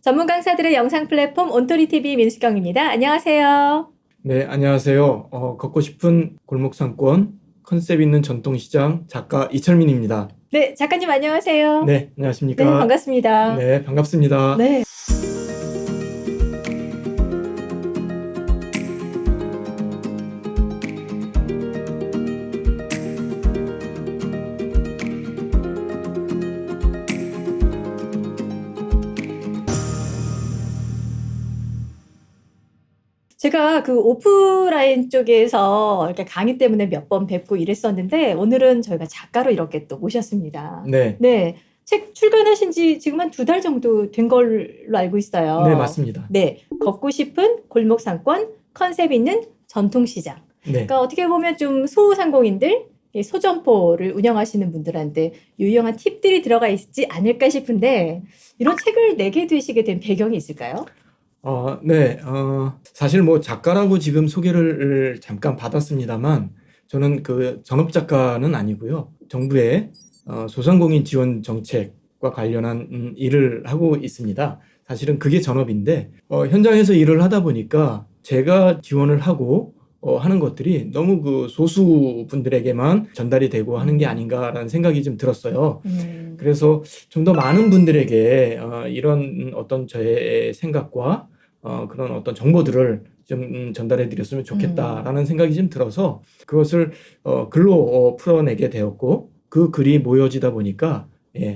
전문 강사들의 영상 플랫폼 온토리TV 민수경입니다. 안녕하세요. 네, 안녕하세요. 걷고 싶은 골목상권 컨셉 있는 전통시장 작가 이철민입니다. 네, 작가님 안녕하세요. 네, 네, 안녕하십니까? 반갑습니다. 네, 반갑습니다. 네. 제가 그 오프라인 쪽에서 이렇게 강의 때문에 몇 번 뵙고 이랬었는데 오늘은 저희가 작가로 이렇게 또 모셨습니다. 네, 네, 책 출간하신 지 지금 한 2달 정도 된 걸로 알고 있어요. 네, 맞습니다. 네, 걷고 싶은 골목상권 컨셉 있는 전통시장. 네, 그러니까 어떻게 보면 좀 소상공인들, 이 소점포를 운영하시는 분들한테 유용한 팁들이 들어가 있지 않을까 싶은데 이런 책을 내게 되시게 된 배경이 있을까요? 네, 사실 뭐 작가라고 지금 소개를 잠깐 받았습니다만 저는 그 전업 작가는 아니고요. 정부의 소상공인 지원 정책과 관련한 일을 하고 있습니다. 사실은 그게 전업인데 현장에서 일을 하다 보니까 제가 지원을 하고 하는 것들이 너무 그 소수 분들에게만 전달이 되고 하는 게 아닌가라는 생각이 좀 들었어요. 그래서 좀 더 많은 분들에게 이런 어떤 저의 생각과 그런 어떤 정보들을 좀 전달해 드렸으면 좋겠다라는 생각이 좀 들어서 그것을 글로 풀어내게 되었고 그 글이 모여지다 보니까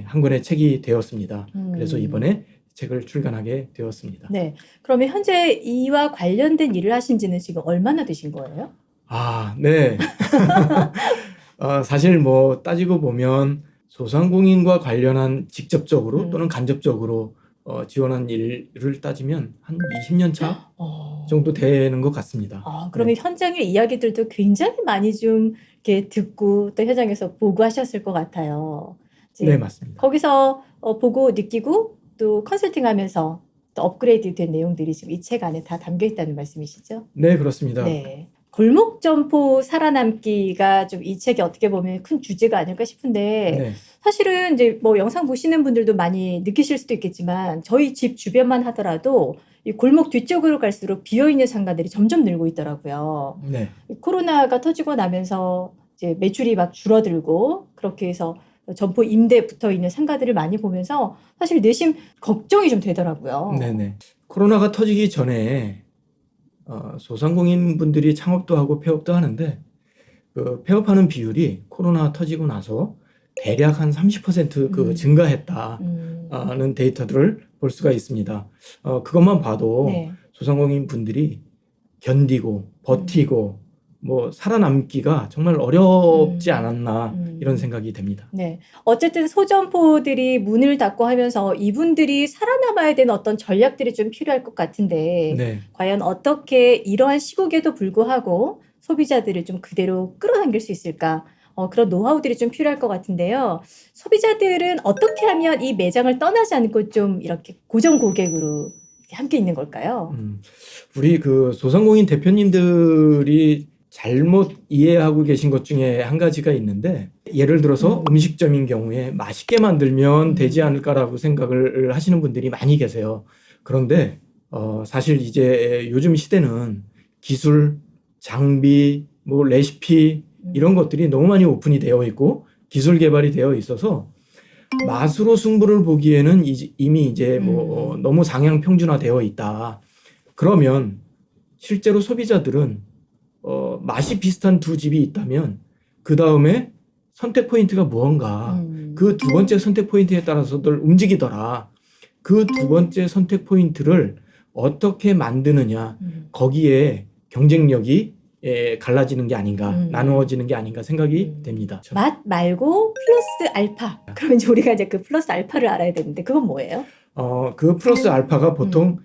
한 권의 책이 되었습니다. 그래서 이번에 책을 출간하게 되었습니다. 네. 그러면 현재 이와 관련된 일을 하신 지는 지금 얼마나 되신 거예요? 네. 사실 뭐 따지고 보면 소상공인과 관련한 직접적으로 또는 간접적으로 지원한 일을 따지면 한 20년 차 정도 되는 것 같습니다. 그러면 현장의 이야기들도 굉장히 많이 좀 이렇게 듣고 또 현장에서 보고하셨을 것 같아요. 이제 네, 맞습니다. 거기서 보고 느끼고 또 컨설팅하면서 또 업그레이드 된 내용들이 지금 이 책 안에 다 담겨 있다는 말씀이시죠? 네, 그렇습니다. 네. 골목점포 살아남기가 좀 이 책이 어떻게 보면 큰 주제가 아닐까 싶은데 네, 사실은 이제 뭐 영상 보시는 분들도 많이 느끼실 수도 있겠지만 저희 집 주변만 하더라도 이 골목 뒤쪽으로 갈수록 비어있는 상가들이 점점 늘고 있더라고요. 네, 이 코로나가 터지고 나면서 이제 매출이 막 줄어들고 그렇게 해서 점포 임대 붙어 있는 상가들을 많이 보면서 사실 내심 걱정이 좀 되더라고요. 네. 코로나가 터지기 전에 소상공인 분들이 창업도 하고 폐업도 하는데 그 폐업하는 비율이 코로나 터지고 나서 대략 한 30% 그 증가했다는 데이터들을 볼 수가 있습니다. 그것만 봐도 네. 소상공인 분들이 견디고 버티고 뭐 살아남기가 정말 어렵지 않았나 이런 생각이 됩니다. 네. 어쨌든 소점포들이 문을 닫고 하면서 이분들이 살아남아야 되는 어떤 전략들이 좀 필요할 것 같은데 네. 과연 어떻게 이러한 시국에도 불구하고 소비자들을 좀 그대로 끌어당길 수 있을까? 그런 노하우들이 좀 필요할 것 같은데요. 소비자들은 어떻게 하면 이 매장을 떠나지 않고 좀 이렇게 고정 고객으로 이렇게 함께 있는 걸까요? 우리 그 소상공인 대표님들이 잘못 이해하고 계신 것 중에 한 가지가 있는데 예를 들어서 음식점인 경우에 맛있게 만들면 되지 않을까라고 생각을 하시는 분들이 많이 계세요. 그런데 사실 이제 요즘 시대는 기술, 장비, 뭐 레시피 이런 것들이 너무 많이 오픈이 되어 있고 기술 개발이 되어 있어서 맛으로 승부를 보기에는 이미 이제 뭐 너무 상향 평준화되어 있다. 그러면 실제로 소비자들은 맛이 비슷한 두 집이 있다면 그 다음에 선택 포인트가 무언가 그 두 번째 선택 포인트에 따라서들 움직이더라. 그 두 번째 선택 포인트를 어떻게 만드느냐 거기에 경쟁력이 갈라지는 게 아닌가 나누어지는 게 아닌가 생각이 됩니다. 맛 말고 플러스 알파. 그러면 이제 우리가 이제 그 플러스 알파를 알아야 되는데 그건 뭐예요? 그 플러스 알파가 보통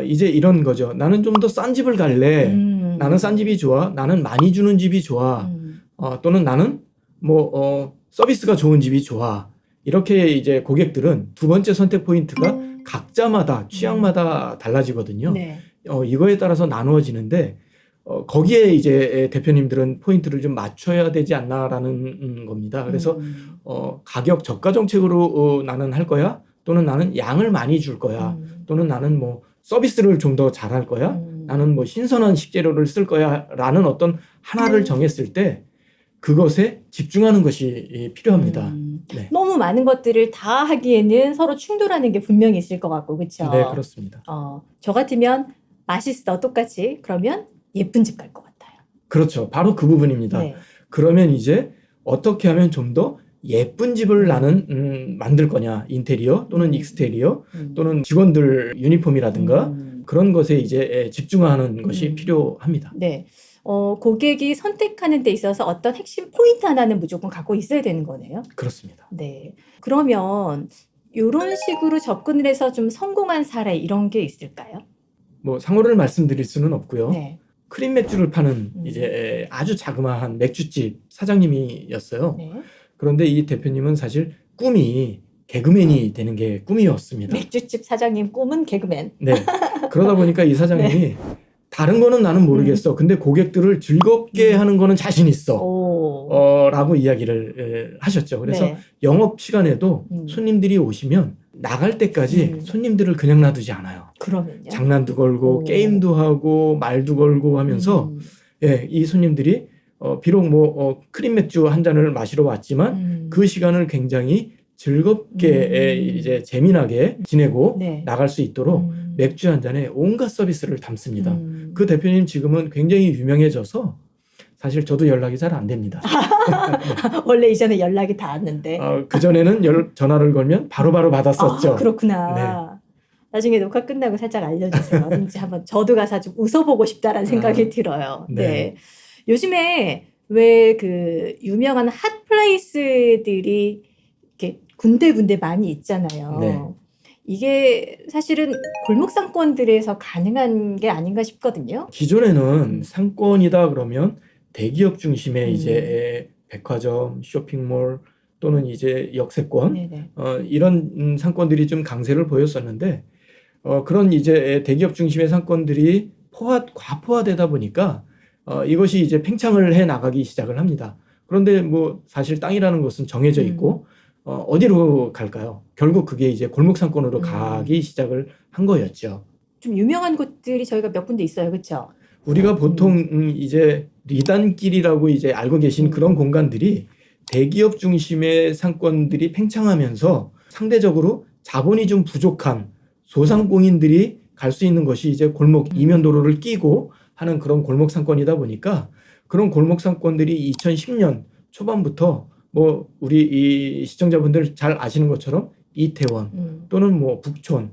이제 이런 거죠. 나는 좀 더 싼 집을 갈래. 나는 싼 집이 좋아. 나는 많이 주는 집이 좋아. 또는 나는 뭐 서비스가 좋은 집이 좋아. 이렇게 이제 고객들은 두 번째 선택 포인트가 각자마다 취향마다 달라지거든요. 네. 이거에 따라서 나누어지는데 거기에 이제 대표님들은 포인트를 좀 맞춰야 되지 않나라는 겁니다. 그래서 가격 저가 정책으로 나는 할 거야. 또는 나는 양을 많이 줄 거야. 또는 나는 뭐 서비스를 좀 더 잘할 거야. 나는 뭐 신선한 식재료를 쓸 거야. 라는 어떤 하나를 정했을 때 그것에 집중하는 것이 필요합니다. 네. 너무 많은 것들을 다 하기에는 서로 충돌하는 게 분명히 있을 것 같고, 그렇죠? 네, 그렇습니다. 저 같으면 맛있어, 똑같이. 그러면 예쁜 집 갈 것 같아요. 그렇죠. 바로 그 부분입니다. 네. 그러면 이제 어떻게 하면 좀 더 예쁜 집을 나는 만들 거냐. 인테리어 또는 익스테리어 또는 직원들 유니폼이라든가 그런 것에 이제 집중하는 것이 필요합니다. 네. 고객이 선택하는 데 있어서 어떤 핵심 포인트 하나는 무조건 갖고 있어야 되는 거네요. 그렇습니다. 네. 그러면 이런 식으로 접근을 해서 좀 성공한 사례 이런 게 있을까요? 뭐 상호를 말씀드릴 수는 없고요. 네. 크림 맥주를 파는 이제 아주 자그마한 맥주집 사장님이었어요. 네. 그런데 이 대표님은 사실 꿈이 개그맨이 되는 게 꿈이었습니다. 맥주집 사장님 꿈은 개그맨. 네. 그러다 보니까 이 사장님이 다른 거는 나는 모르겠어. 근데 고객들을 즐겁게 하는 거는 자신 있어. 라고 이야기를 하셨죠. 그래서 네. 영업 시간에도 손님들이 오시면 나갈 때까지 손님들을 그냥 놔두지 않아요. 그러면요. 장난도 걸고 게임도 하고 말도 걸고 하면서 예, 이 손님들이 비록 뭐 크림 맥주 한 잔을 마시러 왔지만 그 시간을 굉장히 즐겁게 이제 재미나게 지내고 네. 나갈 수 있도록 맥주 한 잔에 온갖 서비스를 담습니다. 그 대표님 지금은 굉장히 유명해져서 사실 저도 연락이 잘 안 됩니다. 원래 이전에 연락이 닿았는데. 그전에는 전화를 걸면 바로바로 받았었죠. 그렇구나. 네. 나중에 녹화 끝나고 살짝 알려주세요. 어딘지 한번 저도 가서 좀 웃어보고 싶다라는 생각이 들어요. 네. 네. 요즘에 왜 그 유명한 핫플레이스들이 이렇게 군데군데 많이 있잖아요. 네. 이게 사실은 골목 상권들에서 가능한 게 아닌가 싶거든요. 기존에는 상권이다 그러면 대기업 중심의 이제 백화점, 쇼핑몰 또는 이제 역세권 네네. 이런 상권들이 좀 강세를 보였었는데 그런 이제 대기업 중심의 상권들이 과포화되다 보니까 이것이 이제 팽창을 해 나가기 시작을 합니다. 그런데 뭐 사실 땅이라는 것은 정해져 있고 어디로 갈까요? 결국 그게 이제 골목 상권으로 가기 시작을 한 거였죠. 좀 유명한 곳들이 저희가 몇 군데 있어요, 그렇죠? 우리가 보통 이제 리단길이라고 이제 알고 계신 그런 공간들이 대기업 중심의 상권들이 팽창하면서 상대적으로 자본이 좀 부족한 소상공인들이 갈 수 있는 것이 이제 골목 이면도로를 끼고 하는 그런 골목 상권이다 보니까 그런 골목 상권들이 2010년 초반부터 뭐 우리 이 시청자분들 잘 아시는 것처럼 이태원 또는 뭐 북촌,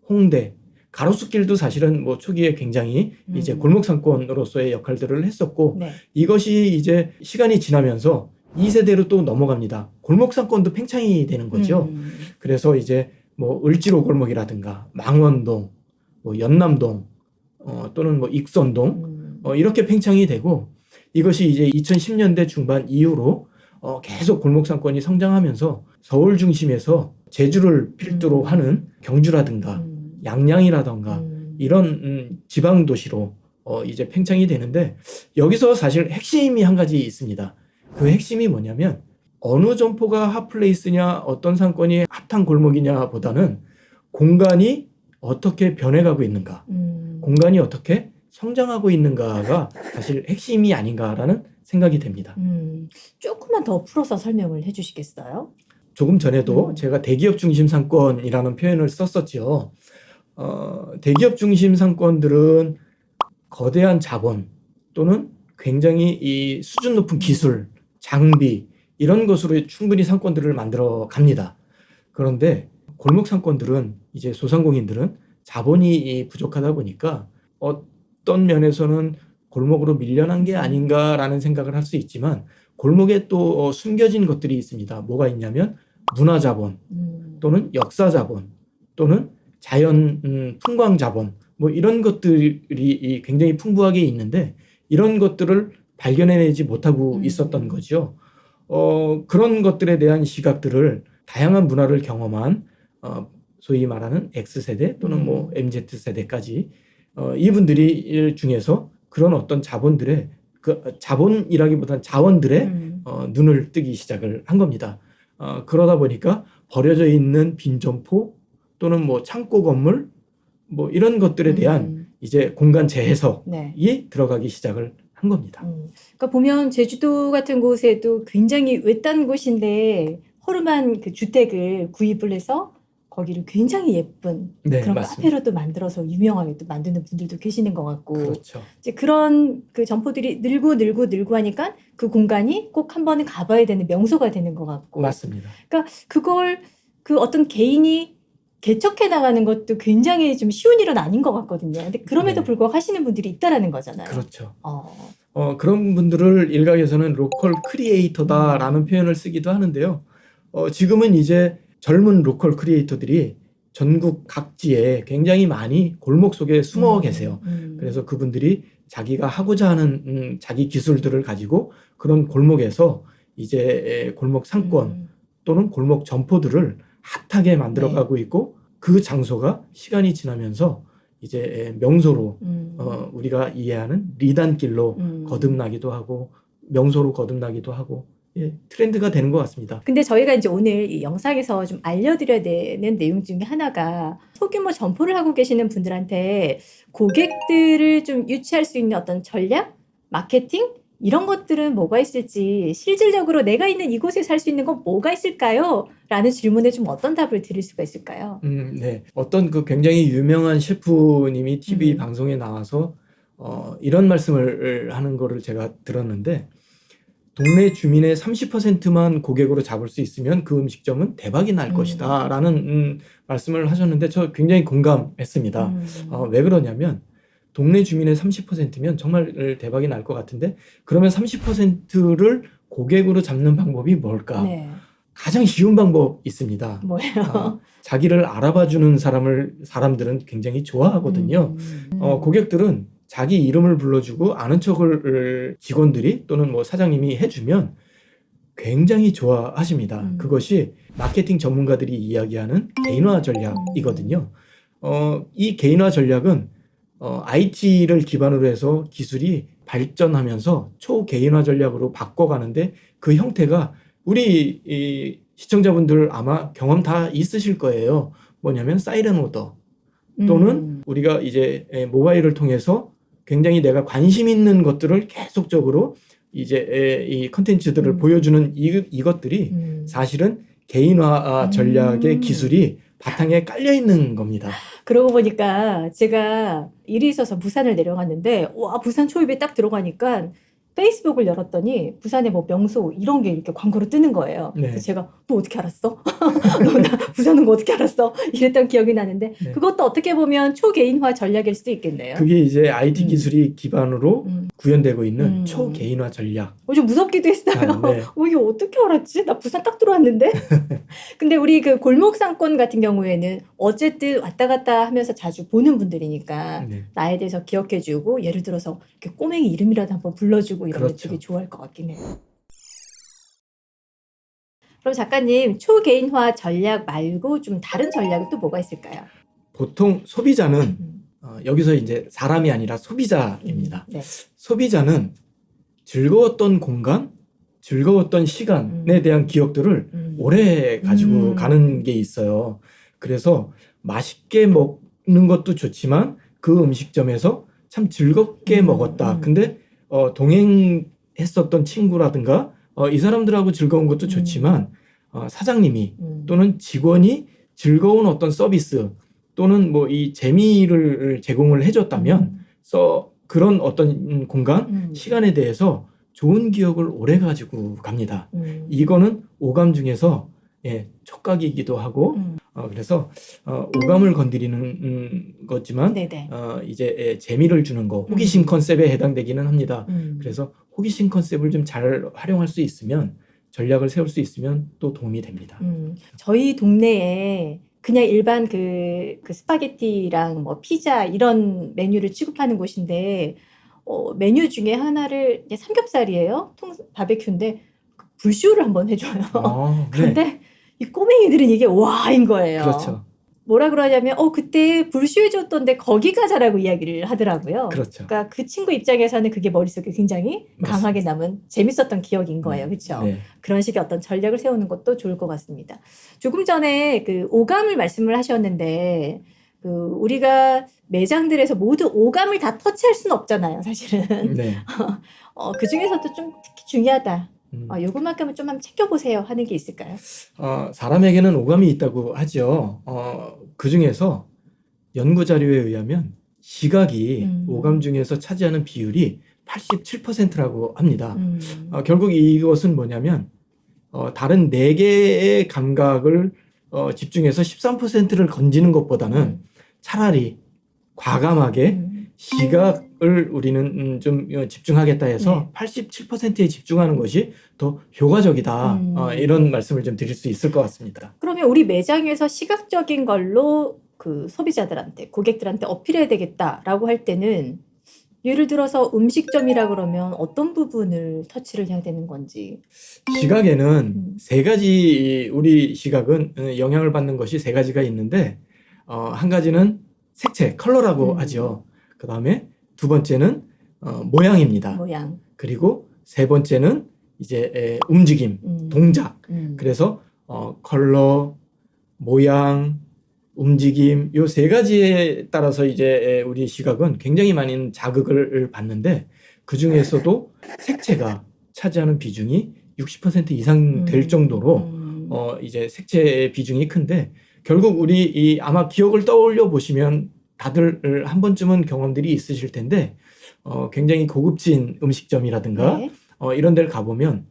홍대, 가로수길도 사실은 뭐 초기에 굉장히 이제 골목 상권으로서의 역할들을 했었고 네. 이것이 이제 시간이 지나면서 2세대로 또 넘어갑니다. 골목 상권도 팽창이 되는 거죠. 그래서 이제 뭐 을지로 골목이라든가 망원동, 뭐 연남동 또는 뭐 익선동 이렇게 팽창이 되고 이것이 이제 2010년대 중반 이후로 계속 골목 상권이 성장하면서 서울 중심에서 제주를 필두로 하는 경주라든가 양양이라든가 이런 지방 도시로 이제 팽창이 되는데 여기서 사실 핵심이 한 가지 있습니다. 그 핵심이 뭐냐면 어느 점포가 핫플레이스냐 어떤 상권이 핫한 골목이냐 보다는 공간이 어떻게 변해가고 있는가 공간이 어떻게 성장하고 있는가가 사실 핵심이 아닌가라는 생각이 됩니다. 조금만 더 풀어서 설명을 해주시겠어요? 조금 전에도 제가 대기업 중심 상권이라는 표현을 썼었죠. 대기업 중심 상권들은 거대한 자본 또는 굉장히 이 수준 높은 기술, 장비 이런 것으로 충분히 상권들을 만들어 갑니다. 그런데 골목 상권들은 이제 소상공인들은 자본이 부족하다 보니까 어떤 면에서는 골목으로 밀려난 게 아닌가라는 생각을 할 수 있지만 골목에 또 숨겨진 것들이 있습니다. 뭐가 있냐면 문화 자본 또는 역사 자본 또는 자연 풍광 자본 뭐 이런 것들이 굉장히 풍부하게 있는데 이런 것들을 발견해내지 못하고 있었던 거죠. 그런 것들에 대한 시각들을 다양한 문화를 경험한 소위 말하는 X세대 또는 뭐 MZ세대까지 이분들이 중에서 그런 어떤 자본들의 그 자본이라기보다는 자원들의 눈을 뜨기 시작을 한 겁니다. 그러다 보니까 버려져 있는 빈 점포 또는 뭐 창고 건물 뭐 이런 것들에 대한 이제 공간 재해석이 네. 들어가기 시작을 한 겁니다. 그러니까 보면 제주도 같은 곳에도 굉장히 외딴 곳인데 허름한 그 주택을 구입을 해서 거기를 굉장히 예쁜 네, 그런 맞습니다. 카페로도 만들어서 유명하게 또 만드는 분들도 계시는 것 같고 그렇죠. 이제 그런 그 점포들이 늘고 하니까 그 공간이 꼭 한 번은 가봐야 되는 명소가 되는 것 같고 맞습니다. 그러니까 그걸 그 어떤 개인이 개척해 나가는 것도 굉장히 좀 쉬운 일은 아닌 것 같거든요. 근데 그럼에도 네. 불구하고 하시는 분들이 있다라는 거잖아요. 그렇죠. 어. 그런 분들을 일각에서는 로컬 크리에이터다라는 표현을 쓰기도 하는데요. 지금은 이제 젊은 로컬 크리에이터들이 전국 각지에 굉장히 많이 골목 속에 숨어 계세요. 그래서 그분들이 자기가 하고자 하는 자기 기술들을 가지고 그런 골목에서 이제 골목 상권 또는 골목 점포들을 핫하게 만들어가고 있고 그 장소가 시간이 지나면서 이제 명소로 우리가 이해하는 리단길로 거듭나기도 하고 명소로 거듭나기도 하고 트렌드가 되는 것 같습니다. 근데 저희가 이제 오늘 이 영상에서 좀 알려드려야 되는 내용 중에 하나가 소규모 점포를 하고 계시는 분들한테 고객들을 좀 유치할 수 있는 어떤 전략, 마케팅 이런 것들은 뭐가 있을지 실질적으로 내가 있는 이곳에 살 수 있는 건 뭐가 있을까요? 라는 질문에 좀 어떤 답을 드릴 수가 있을까요? 네. 어떤 그 굉장히 유명한 셰프님이 TV 방송에 나와서 이런 말씀을 하는 거를 제가 들었는데 동네 주민의 30%만 고객으로 잡을 수 있으면 그 음식점은 대박이 날 것이다 라는 말씀을 하셨는데 저 굉장히 공감했습니다. 왜 그러냐면 동네 주민의 30%면 정말 대박이 날 것 같은데 그러면 30%를 고객으로 잡는 방법이 뭘까? 네. 가장 쉬운 방법 있습니다. 뭐예요? 자기를 알아봐 주는 사람들은 굉장히 좋아하거든요. 고객들은 자기 이름을 불러주고 아는 척을 직원들이 또는 뭐 사장님이 해주면 굉장히 좋아하십니다. 그것이 마케팅 전문가들이 이야기하는 개인화 전략이거든요. 이 개인화 전략은 IT를 기반으로 해서 기술이 발전하면서 초개인화 전략으로 바꿔가는데 그 형태가 우리 이 시청자분들 아마 경험 다 있으실 거예요. 뭐냐면 사이렌 오더 또는 우리가 이제 모바일을 통해서 굉장히 내가 관심 있는 것들을 계속적으로 이제 이 컨텐츠들을 보여주는 이것들이 사실은 개인화 전략의 기술이 바탕에 깔려 있는 겁니다. 그러고 보니까 제가 일이 있어서 부산을 내려갔는데 와 부산 초입에 딱 들어가니까 페이스북을 열었더니 부산의 뭐 명소 이런 게 이렇게 광고로 뜨는 거예요. 네. 그래서 제가 너 어떻게 알았어? 너 나 부산은 거 어떻게 알았어? 이랬던 기억이 나는데 네. 그것도 어떻게 보면 초개인화 전략일 수도 있겠네요. 그게 이제 IT 기술이 기반으로 구현되고 있는 음. 초개인화 전략. 좀 무섭기도 했어요. 네. 이게 어떻게 알았지? 나 부산 딱 들어왔는데. 근데 우리 그 골목 상권 같은 경우에는 어쨌든 왔다 갔다 하면서 자주 보는 분들이니까 네. 나에 대해서 기억해주고 예를 들어서 이렇게 꼬맹이 이름이라도 한번 불러주고 이러면 그렇죠. 되게 좋아할 것 같긴 해요. 그럼 작가님 초개인화 전략 말고 좀 다른 전략은 또 뭐가 있을까요? 보통 소비자는 여기서 이제 사람이 아니라 소비자입니다. 네. 소비자는 즐거웠던 공간, 즐거웠던 시간에 대한 기억들을 오래 가지고 가는 게 있어요. 그래서 맛있게 먹는 것도 좋지만 그 음식점에서 참 즐겁게 먹었다. 근데 동행했었던 친구라든가 이 사람들하고 즐거운 것도 좋지만 사장님이 또는 직원이 즐거운 어떤 서비스 또는 뭐 이 재미를 제공을 해줬다면 그런 어떤 공간, 시간에 대해서 좋은 기억을 오래 가지고 갑니다. 이거는 오감 중에서 촉각이기도 하고 그래서 오감을 건드리는 거지만 네네. 이제 재미를 주는 거 호기심 컨셉에 해당되기는 합니다. 그래서 호기심 컨셉을 좀 잘 활용할 수 있으면 전략을 세울 수 있으면 또 도움이 됩니다. 저희 동네에 그냥 일반 그 스파게티랑 뭐 피자 이런 메뉴를 취급하는 곳인데 메뉴 중에 하나를 이제 삼겹살이에요. 바베큐인데 불쇼를 한번 해줘요. 네. 그런데 이 꼬맹이들은 이게 와인 거예요. 그렇죠. 뭐라 그러냐면 그때 불쇼해 줬던데 거기 가자라고 이야기를 하더라고요. 그렇죠. 그러니까 그 친구 입장에서는 그게 머릿속에 굉장히 강하게 남은 재밌었던 기억인 거예요. 그렇죠? 네. 그런 식의 어떤 전략을 세우는 것도 좋을 것 같습니다. 조금 전에 그 오감을 말씀을 하셨는데 그 우리가 매장들에서 모두 오감을 다 터치할 수는 없잖아요, 사실은. 네. 그 중에서도 좀 특히 중요하다. 음. 요것만큼은 좀 한번 챙겨보세요 하는 게 있을까요? 사람에게는 오감이 있다고 하죠. 그 중에서 연구 자료에 의하면 시각이 오감 중에서 차지하는 비율이 87%라고 합니다. 결국 이것은 뭐냐면 다른 4개의 감각을 집중해서 13%를 건지는 것보다는 차라리 과감하게 시각을 우리는 좀 집중하겠다 해서 87%에 집중하는 것이 더 효과적이다. 이런 말씀을 좀 드릴 수 있을 것 같습니다. 그러면 우리 매장에서 시각적인 걸로 그 소비자들한테, 고객들한테 어필해야 되겠다라고 할 때는 예를 들어서 음식점이라 그러면 어떤 부분을 터치를 해야 되는 건지. 시각에는 3가지, 우리 시각은 영향을 받는 것이 3가지가 있는데 한 가지는 색채, 컬러라고 하죠. 그 다음에 2번째는 모양입니다. 모양. 그리고 3번째는 이제 움직임, 동작. 그래서 컬러, 모양, 움직임, 요 3가지에 따라서 이제 우리 시각은 굉장히 많은 자극을 받는데 그 중에서도 색채가 차지하는 비중이 60% 이상 될 정도로 이제 색채의 비중이 큰데 결국 우리 아마 기억을 떠올려 보시면 다들 한 번쯤은 경험들이 있으실 텐데 굉장히 고급진 음식점이라든가 이런 데를 가보면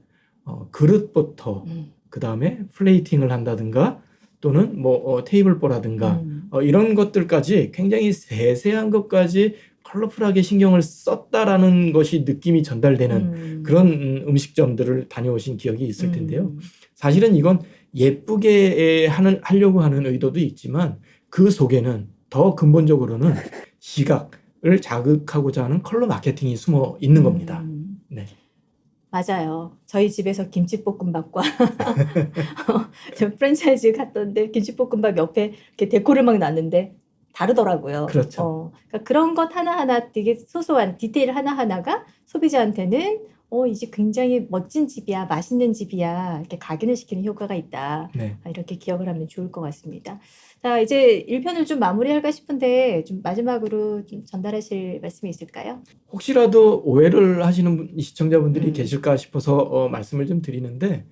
그릇부터 그 다음에 플레이팅을 한다든가 또는 뭐 테이블보라든가 이런 것들까지 굉장히 세세한 것까지 컬러풀하게 신경을 썼다라는 것이 느낌이 전달되는 그런 음식점들을 다녀오신 기억이 있을 텐데요. 사실은 이건 예쁘게 하려고 하는 의도도 있지만 그 속에는 더 근본적으로는 시각을 자극하고자 하는 컬러 마케팅이 숨어 있는 겁니다. 네. 맞아요. 저희 집에서 김치볶음밥과 저 프랜차이즈 갔던데 김치볶음밥 옆에 이렇게 데코를 막 놨는데 다르더라고요. 그렇죠. 그러니까 그런 것 하나하나 되게 소소한 디테일 하나하나가 소비자한테는 이 집 굉장히 멋진 집이야, 맛있는 집이야 이렇게 각인을 시키는 효과가 있다. 네. 이렇게 기억을 하면 좋을 것 같습니다. 자, 이제 1편을 좀 마무리할까 싶은데 좀 마지막으로 좀 전달하실 말씀이 있을까요? 혹시라도 오해를 하시는 시청자분들이 계실까 싶어서 말씀을 좀 드리는데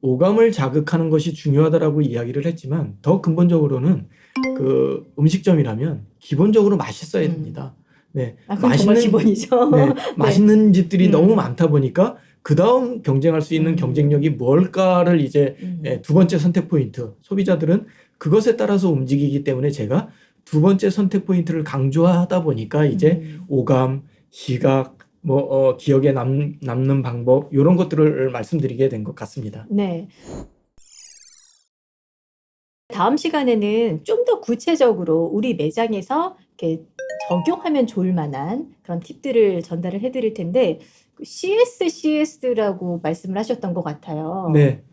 오감을 자극하는 것이 중요하다라고 이야기를 했지만 더 근본적으로는 그 음식점이라면 기본적으로 맛있어야 됩니다. 네, 그건 정말 기본이죠. 네, 맛있는 집들이 너무 많다 보니까 그 다음 경쟁할 수 있는 경쟁력이 뭘까를 이제 2번째 선택 포인트, 소비자들은 그것에 따라서 움직이기 때문에 제가 2번째 선택 포인트를 강조하다 보니까 이제 오감, 시각, 뭐 기억에 남는 방법 이런 것들을 말씀드리게 된 것 같습니다. 네. 다음 시간에는 좀 더 구체적으로 우리 매장에서 이렇게 적용하면 좋을 만한 그런 팁들을 전달을 해드릴 텐데 CS라고 말씀을 하셨던 것 같아요. 네.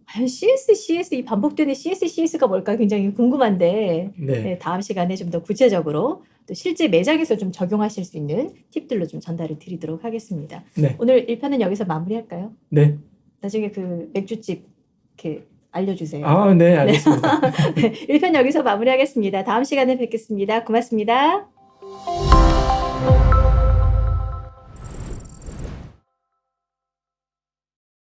과연 CS, 이 반복되는 CS가 뭘까 굉장히 궁금한데 네. 다음 시간에 좀 더 구체적으로 또 실제 매장에서 좀 적용하실 수 있는 팁들로 좀 전달을 드리도록 하겠습니다. 네. 오늘 1편은 여기서 마무리할까요? 네. 나중에 그 맥주집 이렇게 알려주세요. 네, 알겠습니다. 네, 1편 여기서 마무리하겠습니다. 다음 시간에 뵙겠습니다. 고맙습니다.